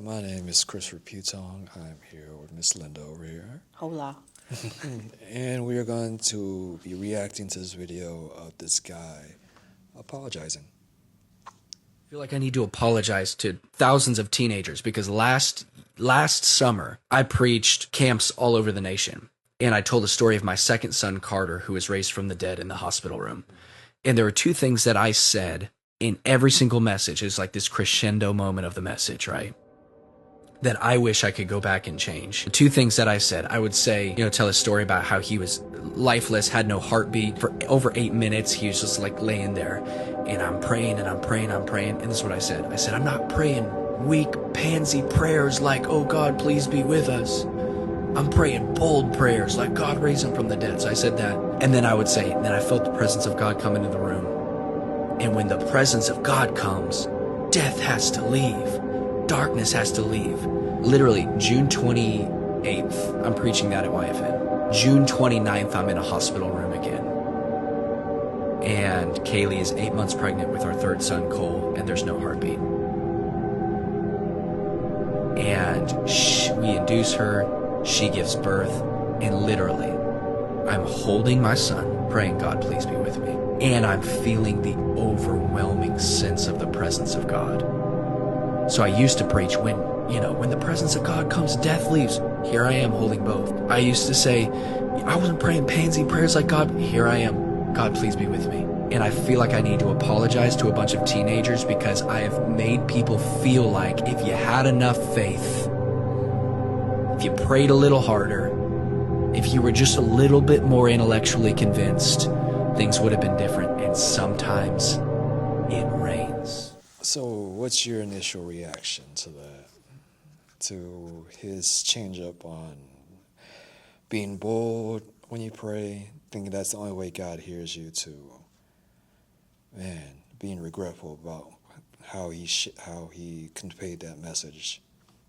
my name is Chris Reputong. I'm here with Miss Linda over here. Hola. And we are going to be reacting to this video of this guy apologizing. I feel like I need to apologize to thousands of teenagers because last summer I preached camps all over the nation. And I told the story of my second son, Carter, who was raised from the dead in the hospital room. And there were two things that I said in every single message. It's like this crescendo moment of the message, right? That I wish I could go back and change. The two things that I said, I would say, tell a story about how he was lifeless, had no heartbeat. For over 8 minutes, he was just like laying there. And I'm praying and I'm praying, I'm praying. And this is what I said. I said, I'm not praying weak, pansy prayers like, oh God, please be with us. I'm praying bold prayers like God raised him from the dead. So I said that. And then I would say, and then I felt the presence of God come into the room. And when the presence of God comes, death has to leave. Darkness has to leave. Literally, June 28th, I'm preaching that at YFN. June 29th, I'm in a hospital room again. And Kaylee is 8 months pregnant with our third son, Cole, and there's no heartbeat. And we induce her. She gives birth, and literally, I'm holding my son, praying, God, please be with me. And I'm feeling the overwhelming sense of the presence of God. So I used to preach when the presence of God comes, death leaves. Here I am holding both. I used to say, I wasn't praying pansy prayers like God. Here I am. God, please be with me. And I feel like I need to apologize to a bunch of teenagers because I have made people feel like if you had enough faith, if you prayed a little harder, if you were just a little bit more intellectually convinced, things would have been different. And sometimes it rains. So what's your initial reaction to that? To his change up on being bold when you pray, thinking that's the only way God hears you, to, being regretful about how he conveyed that message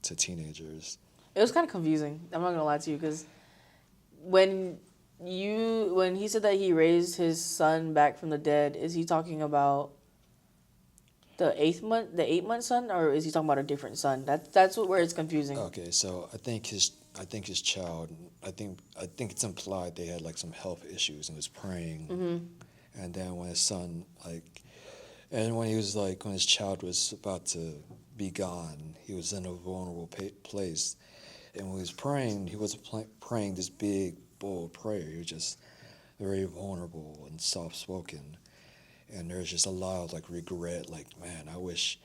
to teenagers. It was kind of confusing. I'm not gonna lie to you, because when he said that he raised his son back from the dead, is he talking about the 8-month son, or is he talking about a different son? That's where it's confusing. Okay, so I think his child. I think it's implied they had like some health issues and was praying, and then when his son when his child was about to be gone, he was in a vulnerable place, and when he was praying, he wasn't praying this big bold prayer. He was just very vulnerable and soft spoken. And there's just a lot of regret, man, I wish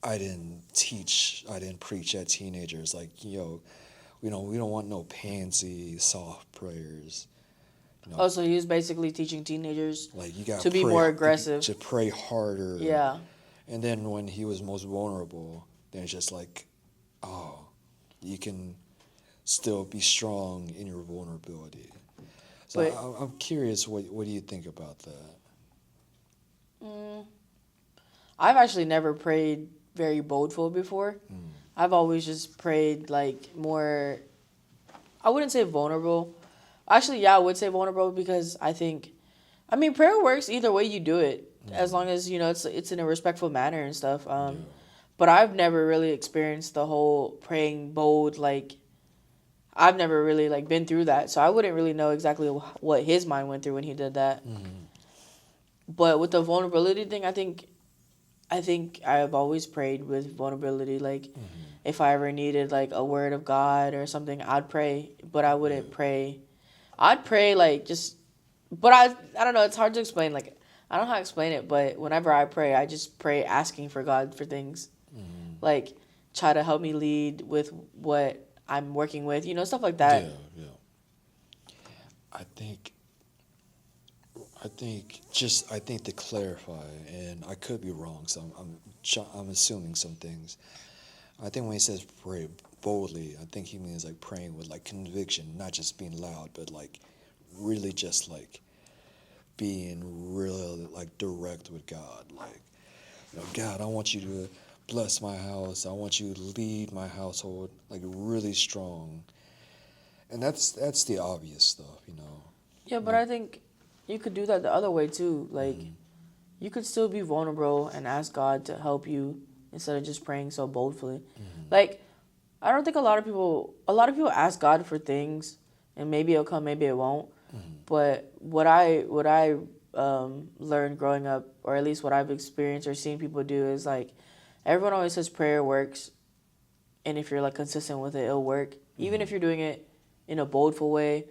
I didn't preach at teenagers. We don't want no pansy, soft prayers. Oh, so he was basically teaching teenagers you got to be more aggressive. To pray harder. Yeah. And then when he was most vulnerable, then it's just you can still be strong in your vulnerability. So I'm curious, what do you think about that? I've actually never prayed very boldful before. I've always just prayed more, I wouldn't say vulnerable. Actually, yeah, I would say vulnerable, because prayer works either way you do it, as long as, it's in a respectful manner and stuff. But I've never really experienced the whole praying bold, I've never really been through that. So I wouldn't really know exactly what his mind went through when he did that. But with the vulnerability thing, I think I've always prayed with vulnerability. If I ever needed a word of God or something, I'd pray. But I wouldn't pray. I'd pray but I don't know. It's hard to explain. I don't know how to explain it. But whenever I pray, I just pray asking for God for things, try to help me lead with what I'm working with. Stuff like that. Yeah. I think to clarify, and I could be wrong, so I'm assuming some things. I think when he says pray boldly, I think he means praying with conviction, not just being loud, but really just being really direct with God. God, I want you to bless my house. I want you to lead my household really strong. And that's the obvious stuff, Yeah, but I think you could do that the other way too. You could still be vulnerable and ask God to help you instead of just praying so boldly. Like, I don't think a lot of people ask God for things, and maybe it'll come, maybe it won't. But what I learned growing up, or at least what I've experienced or seen people do, is like everyone always says prayer works, and if you're like consistent with it, it'll work. Even if you're doing it in a boldful way,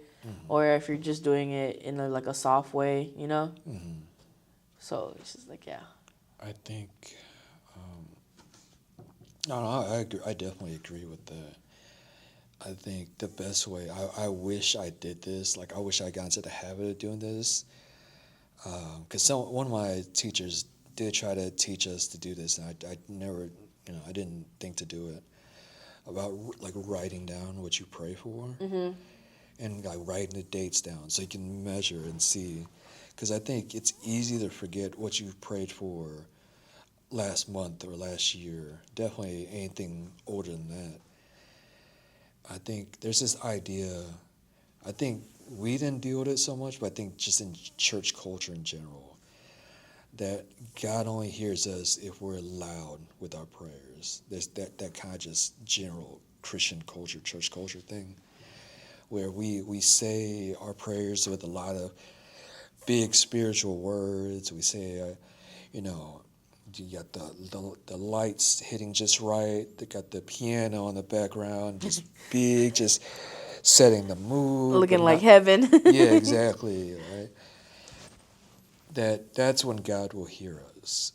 or if you're just doing it in like a soft way, you know. So it's just like, yeah. I think, no, I agree, I definitely agree with that. I think the best way, I wish I did this, like I wish I got into the habit of doing this, because one of my teachers did try to teach us to do this, and I never, I didn't think to do it, about like writing down what you pray for, and like writing the dates down so you can measure and see. Because I think it's easy to forget what you've prayed for last month or last year. Definitely anything older than that. I think there's this idea, I think we didn't deal with it so much, but I think just in church culture in general, that God only hears us if we're loud with our prayers. There's that kind of just general Christian culture, church culture thing, where we say our prayers with a lot of big spiritual words. We say, you got the lights hitting just right. They got the piano in the background, just big, just setting the mood. Looking like heaven. Yeah, exactly. Right. That's when God will hear us.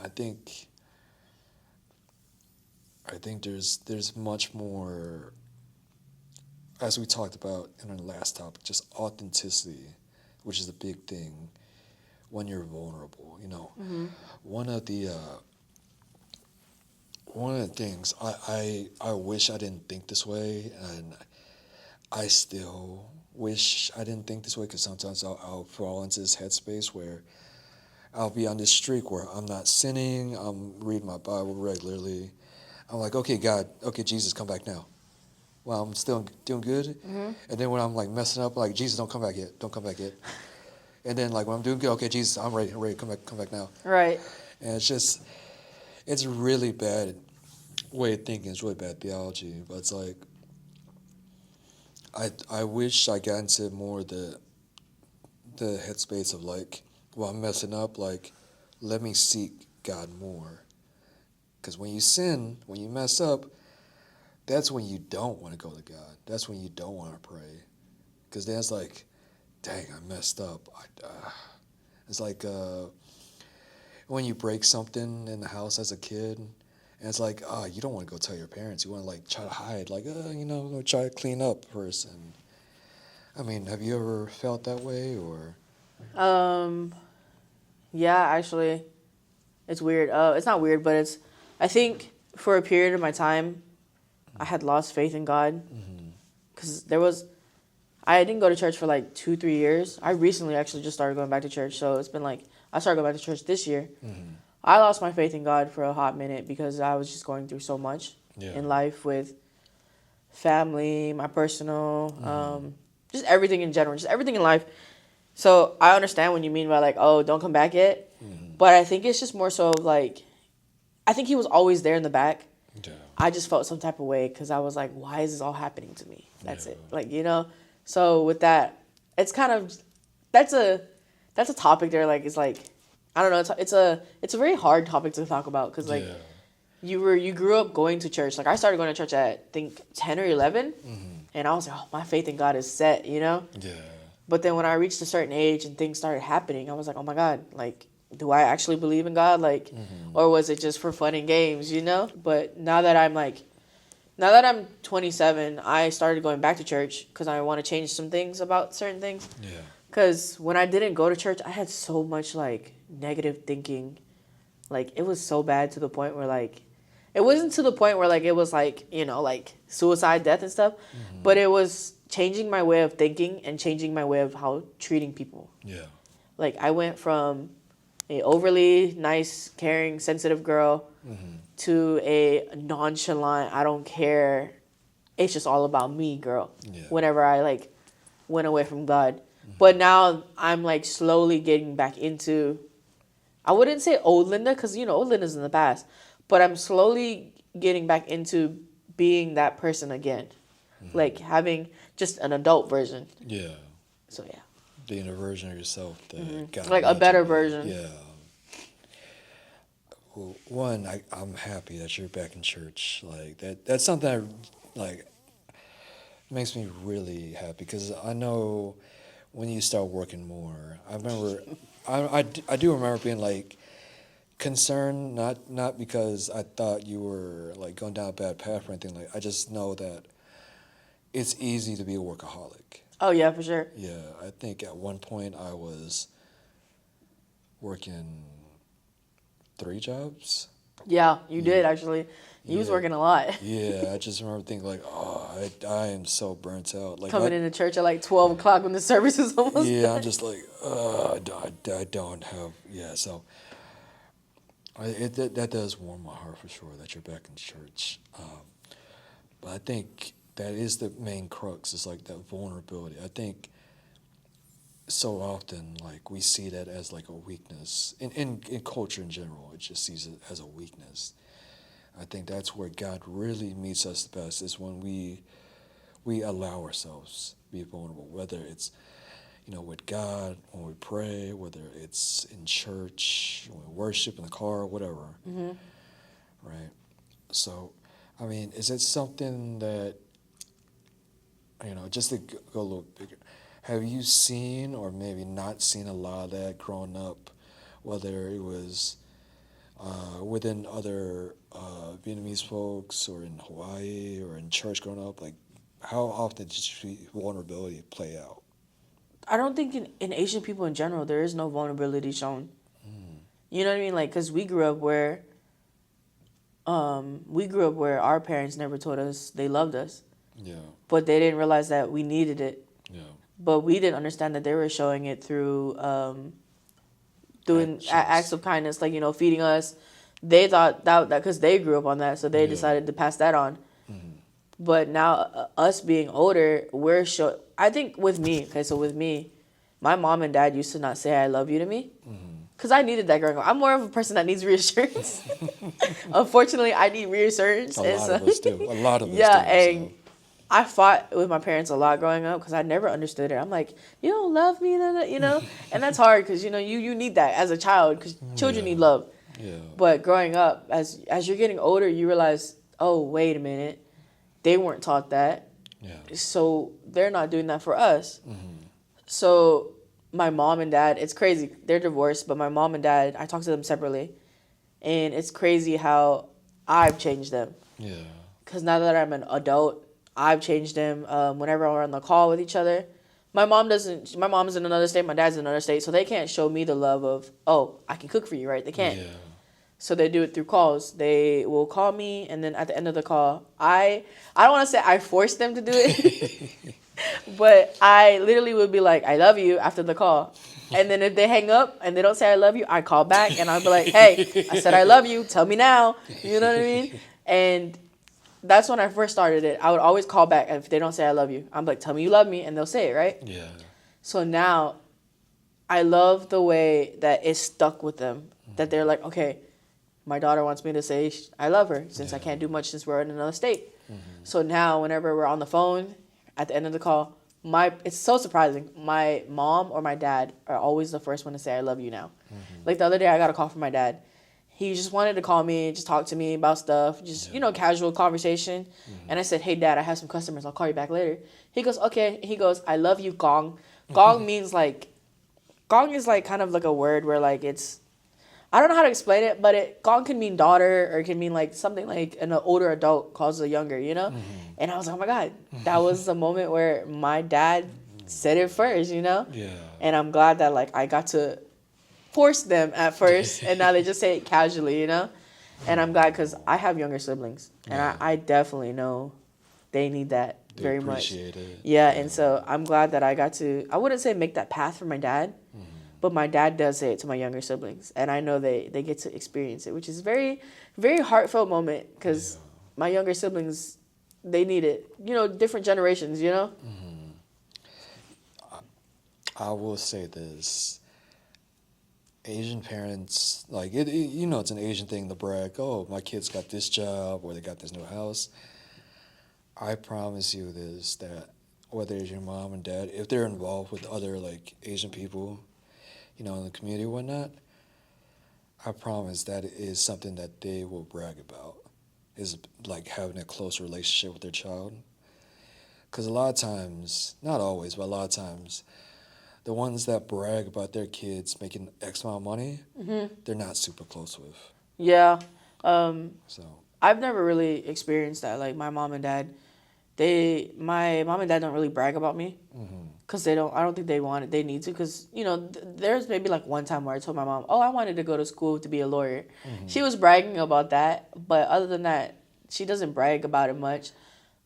I think there's much more, as we talked about in our last topic, just authenticity, which is a big thing when you're vulnerable. One of the things I wish I didn't think this way, and I still wish I didn't think this way, because sometimes I'll fall into this headspace where I'll be on this streak where I'm not sinning, I'm reading my Bible regularly. I'm like, okay, God, okay, Jesus, come back now. Well, I'm still doing good. And then when I'm like messing up, like, Jesus, don't come back yet. And then like when I'm doing good, okay, Jesus, I'm ready, come back now. Right. And it's a really bad way of thinking. It's really bad theology. But it's like, I wish I got into more the headspace of like, well, I'm messing up, like, let me seek God more. Because when you sin, when you mess up, that's when you don't want to go to God. That's when you don't want to pray. Because then it's like, dang, I messed up. It's like when you break something in the house as a kid, and it's like, you don't want to go tell your parents. You want to like try to hide, like, go try to clean up first. And I mean, have you ever felt that way, or? Yeah, actually, it's weird. It's not weird, but I think for a period of my time, I had lost faith in God, because I didn't go to church for like 2-3 years. I recently actually just started going back to church, so it's been like, I started going back to church this year. I lost my faith in God for a hot minute because I was just going through so much in life with family, my personal, just everything in general, just everything in life. So I understand what you mean by like, oh, don't come back yet. But I think it's just more so of like, I think he was always there in the back. Yeah. I just felt some type of way because I was like, why is this all happening to me? That's it. Like, So with that, it's kind of, that's a topic there. Like, it's like, I don't know. It's a very hard topic to talk about because like you grew up going to church. Like I started going to church at I think 10 or 11, and I was like, oh, my faith in God is set, Yeah. But then when I reached a certain age and things started happening, I was like, oh my God, like, do I actually believe in God? Like, or was it just for fun and games, But now that I'm 27, I started going back to church because I want to change some things about certain things. Yeah. Because when I didn't go to church, I had so much, like, negative thinking. Like, it was so bad to the point where, like, it wasn't to the point where, like, it was, like, like, suicide, death and stuff. But it was changing my way of thinking and changing my way of how treating people. Yeah. Like, I went from a overly nice, caring, sensitive girl to a nonchalant, I don't care, it's just all about me girl. Whenever I like went away from God. But now I'm like slowly getting back into, I wouldn't say old Linda because, old Linda's in the past. But I'm slowly getting back into being that person again. Like having just an adult version. Yeah. So, yeah. Being a version of yourself that God Like a made you better be. version. Yeah. Well, one, I'm happy that you're back in church. Like that's something that like makes me really happy because I know when you start working more. I remember, I do remember being like concerned, not because I thought you were like going down a bad path or anything. Like I just know that it's easy to be a workaholic. Oh, yeah, for sure. Yeah, I think at one point I was working 3 jobs. Yeah, you did, actually. You was Yeah. working a lot. Yeah, I just remember thinking like, oh, I am so burnt out. Like Coming into church at like 12 o'clock when the service is almost yeah, done. I'm just like, I don't have, yeah. So that does warm my heart for sure that you're back in church. But I think that is the main crux. Is like that vulnerability. I think so often like we see that as like a weakness in culture in general. It just sees it as a weakness. I think that's where God really meets us the best is when we allow ourselves to be vulnerable, whether it's with God when we pray, whether it's in church when we worship in the car, whatever. Mm-hmm. Right. So, I mean, is it something that just to go a little bigger? Have you seen or maybe not seen a lot of that growing up, whether it was within other Vietnamese folks or in Hawaii or in church growing up? Like, how often did you see vulnerability play out? I don't think in Asian people in general, there is no vulnerability shown. You know what I mean? Like, because we grew up where our parents never told us they loved us, Yeah, but they didn't realize that we needed it. yeah. But we didn't understand that they were showing it through doing Actions. acts of kindness, like, feeding us. They thought that because they grew up on that, so they Yeah. decided to pass that on. Mm-hmm. But now, us being older, I think with me, my mom and dad used to not say "I love you" to me, because I needed that growing up. I'm more of a person that needs reassurance. Unfortunately, I need reassurance. A lot of us do. A lot of us Yeah, do. and I fought with my parents a lot growing up because I never understood it. I'm like, you don't love me, and that's hard because you need that as a child because children Yeah. need love. Yeah. But growing up, as you're getting older, you realize, oh, wait a minute, they weren't taught that, Yeah. so they're not doing that for us. Mm-hmm. So my mom and dad, it's crazy. They're divorced, but my mom and dad, I talk to them separately, and it's crazy how I've changed them. Yeah. Because now that I'm an adult, I've changed them. Whenever we're on the call with each other, my mom is in another state, my dad's in another state, so they can't show me the love of, oh, I can cook for you, right? They can't. Yeah. So they do it through calls. They will call me, and then at the end of the call, I don't want to say I forced them to do it, but I literally would be like, I love you after the call. And then if they hang up and they don't say I love you, I call back, and I'll be like, hey, I said I love you. Tell me now. You know what I mean? And that's when I first started it. I would always call back if they don't say I love you. I'm like, tell me you love me, and they'll say it, right? Yeah. So now I love the way that it stuck with them, that they're like, okay, my daughter wants me to say I love her since I can't do much since we're in another state. So now whenever we're on the phone, at the end of the call, it's so surprising. My mom or my dad are always the first one to say I love you now. Like the other day I got a call from my dad. He just wanted to call me, just talk to me about stuff, just, casual conversation. And I said, hey, Dad, I have some customers. I'll call you back later. He goes, okay. He goes, I love you, Gong. Gong means like, Gong is like kind of like a word where like it's, I don't know how to explain it, but Gong can mean daughter or it can mean like something like an older adult calls a younger, And I was like, oh my God, that was the moment where my dad said it first, Yeah. And I'm glad that like I got to force them at first, and now they just say it casually, And I'm glad because I have younger siblings, and I definitely know they need that They very much. appreciate it. Yeah, and so I'm glad that I got to, I wouldn't say make that path for my dad, but my dad does say it to my younger siblings, and I know they get to experience it, which is very, very heartfelt moment because my younger siblings, they need it. Different generations, I will say this. Asian parents, like, it's an Asian thing to brag, oh, my kids got this job or they got this new house. I promise you this, that whether it's your mom and dad, if they're involved with other, like, Asian people, in the community or whatnot, I promise that is something that they will brag about, is, like, having a close relationship with their child. Because a lot of times, not always, but a lot of times, the ones that brag about their kids making X amount of money, they're not super close with. Yeah. So, I've never really experienced that. Like my mom and dad, my mom and dad don't really brag about me because they don't. I don't think they want it. They need to because there's maybe like one time where I told my mom, "Oh, I wanted to go to school to be a lawyer." She was bragging about that, but other than that, she doesn't brag about it much.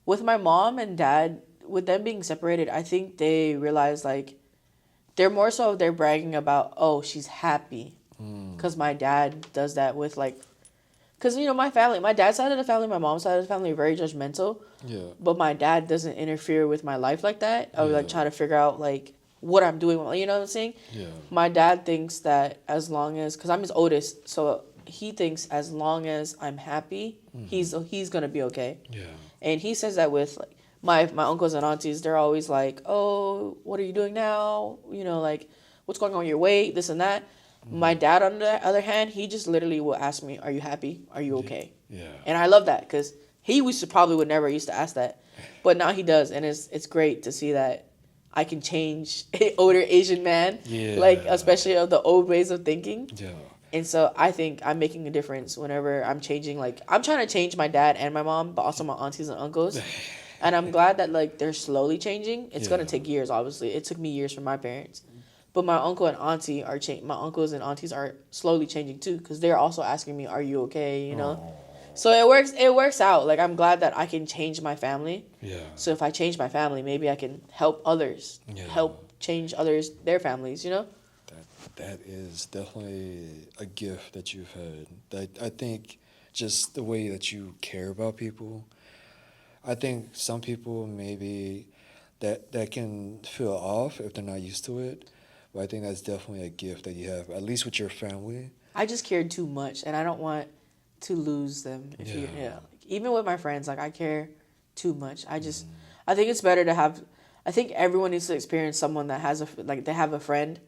With my mom and dad, with them being separated, I think they realize like they're more so they're bragging about, oh, she's happy because my dad does that with like. Because, my family, my dad's side of the family, my mom's side of the family are very judgmental. yeah. But my dad doesn't interfere with my life like that. I would, like, try to figure out, like, what I'm doing. You know what I'm saying? Yeah. My dad thinks that as long as... Because I'm his oldest. So he thinks as long as I'm happy, he's going to be okay. Yeah. And he says that with, like, my uncles and aunties. They're always like, oh, what are you doing now? Like, what's going on with your weight? This and that. My dad, on the other hand, he just literally will ask me, are you happy? Are you okay? Yeah. And I love that because he would never used to ask that. But now he does. And it's great to see that I can change an older Asian man. Yeah. Like, especially of the old ways of thinking. Yeah. And so I think I'm making a difference whenever I'm changing. Like, I'm trying to change my dad and my mom, but also my aunties and uncles. And I'm glad that, like, they're slowly changing. It's going to take years, obviously. It took me years for my parents. But my uncle and auntie are my uncles and aunties are slowly changing too, because they're also asking me, "Are you okay?" So it works. It works out. Like I'm glad that I can change my family. Yeah. So if I change my family, maybe I can help others. Yeah. Help change others, their families. That is definitely a gift that you've had. That I think just the way that you care about people. I think some people maybe that can feel off if they're not used to it. But I think that's definitely a gift that you have, at least with your family. I just cared too much, and I don't want to lose them. Even with my friends, like I care too much. I think it's better to have. I think everyone needs to experience someone that has they have a friend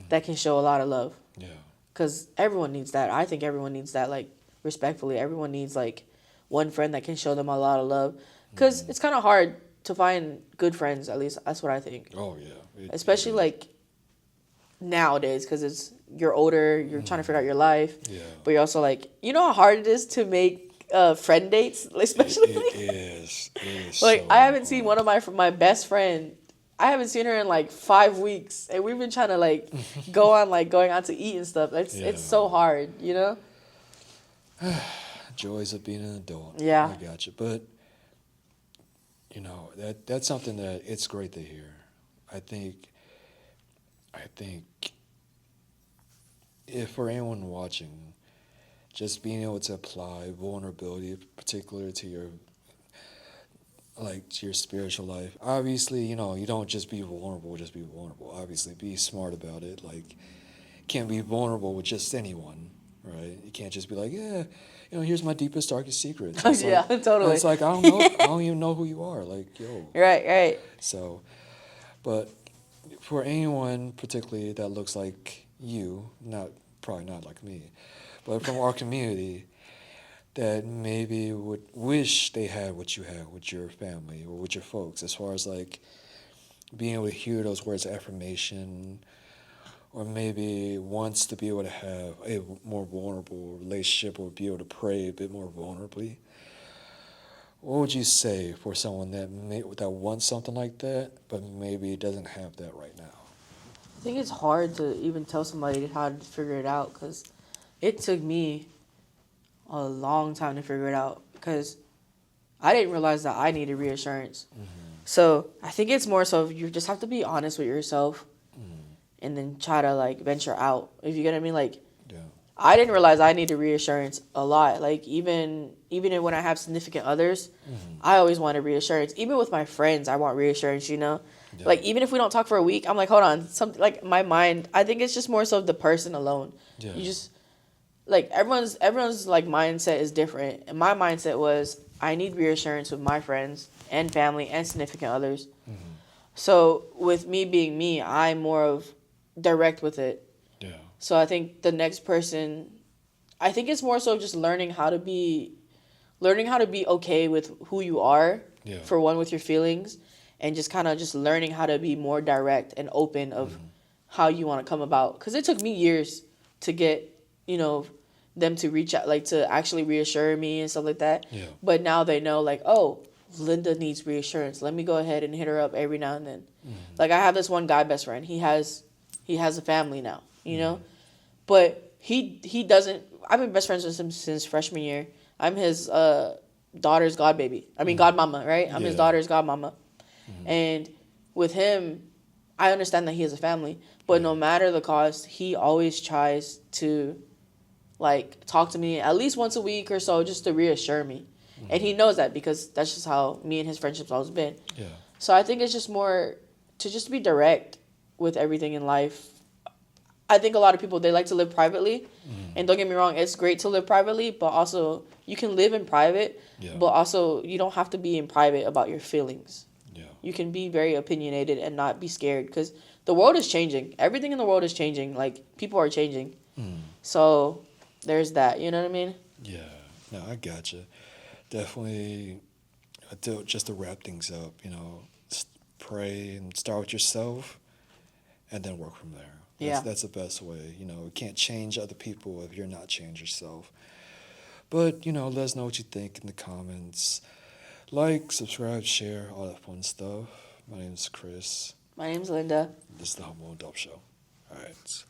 that can show a lot of love. Yeah. Because everyone needs that. I think everyone needs that. Like respectfully, everyone needs like one friend that can show them a lot of love. Because it's kind of hard to find good friends. At least that's what I think. Oh yeah. Especially like nowadays, because you're older, you're trying to figure out your life, but you're also like, how hard it is to make friend dates, especially. It is like so I haven't seen one of my best friend. I haven't seen her in like 5 weeks, and we've been trying to like go on like going out to eat and stuff. It's so hard, Joys of being an adult. Yeah, I got you, but that's something that it's great to hear. I think if for anyone watching, just being able to apply vulnerability, particularly to your spiritual life. Obviously, you don't just be vulnerable, Obviously, be smart about it. Like, can't be vulnerable with just anyone, right? You can't just be like, yeah, here's my deepest, darkest secrets. Totally. It's like, I don't know, I don't even know who you are. Like, yo. Right. So, but for anyone particularly that looks like you, probably not like me, but from our community, that maybe would wish they had what you have with your family or with your folks, as far as like being able to hear those words of affirmation, or maybe wants to be able to have a more vulnerable relationship or be able to pray a bit more vulnerably. What would you say for someone that wants something like that, but maybe doesn't have that right now? I think it's hard to even tell somebody how to figure it out, because it took me a long time to figure it out, because I didn't realize that I needed reassurance. So I think it's more so you just have to be honest with yourself and then try to like venture out, if you get what I mean. Like, I didn't realize I needed reassurance a lot. Like even when I have significant others, I always wanted reassurance. Even with my friends, I want reassurance, Yeah. Like, even if we don't talk for a week, I'm like, hold on, something like my mind. I think it's just more so the person alone. Yeah. You just like everyone's like mindset is different, and my mindset was I need reassurance with my friends and family and significant others. So with me being me, I'm more of direct with it. Yeah. So I think the next person, I think it's more so just learning how to be okay with who you are. Yeah. For one, with your feelings, and just kind of just learning how to be more direct and open of how you want to come about. Because it took me years to get, them to reach out, like to actually reassure me and stuff like that. Yeah. But now they know, like, oh, Linda needs reassurance. Let me go ahead and hit her up every now and then. Like, I have this one guy best friend. He has a family now, but he doesn't. I've been best friends with him since freshman year. I'm his daughter's godbaby. I mean, godmama, right? I'm his Yeah. daughter's godmama. And with him, I understand that he has a family, but no matter the cost, he always tries to, like, talk to me at least once a week or so just to reassure me. And he knows that because that's just how me and his friendship's always been. Yeah. So I think it's just more to just be direct with everything in life. I think a lot of people, they like to live privately. And don't get me wrong, it's great to live privately, but also you can live in private, Yeah. but also you don't have to be in private about your feelings. Yeah. You can be very opinionated and not be scared because the world is changing. Everything in the world is changing. Like, people are changing. So there's that. You know what I mean? Yeah. No, I gotcha. Definitely. Just to wrap things up, pray and start with yourself, and then work from there. Yeah. That's the best way. You can't change other people if you're not change yourself. But let us know what you think in the comments. Like, subscribe, share, all that fun stuff. My name is Chris. My name's Linda. This is the Humble and Dope Show. All right.